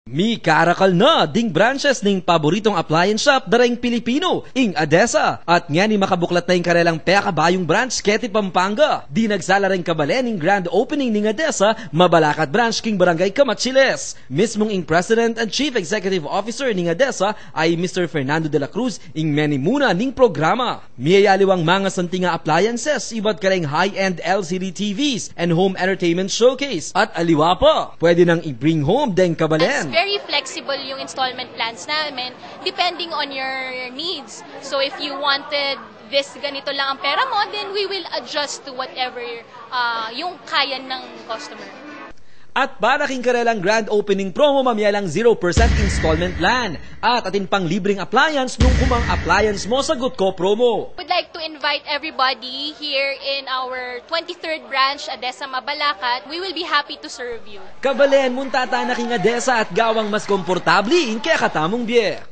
Mi karakal na ding branches ning paboritong appliance shop darayng Pilipino ing Adesa. At nga ni makabuklat na yung karelang Pekabayong branch Keti Pampanga. Di nagsala rin kabalen ning grand opening ning Adesa Mabalacat branch king Barangay Camachiles. Mismong ing President and Chief Executive Officer ning Adesa ay Mr. Fernando de la Cruz ing menimuna ning programa. Miyayaliwang mga santinga appliances, iba't kareng high-end LCD TVs and home entertainment showcase. At aliwa pa, pwede nang i-bring home deng kabalen. Very flexible yung installment plans namin depending on your needs. So if you wanted this ganito lang ang pera mo, then we will adjust to whatever yung kaya ng customer. At para king karelang grand opening promo, mamiyalang 0% installment plan. At atin pang libreng appliance nung kumang appliance mo sa Gutko promo. We'd like to invite everybody here in our 23rd branch, Adesa Mabalacat. We will be happy to serve you. Kabalen, muntata na king Adesa at gawang mas komportable in kaya katamong biyer.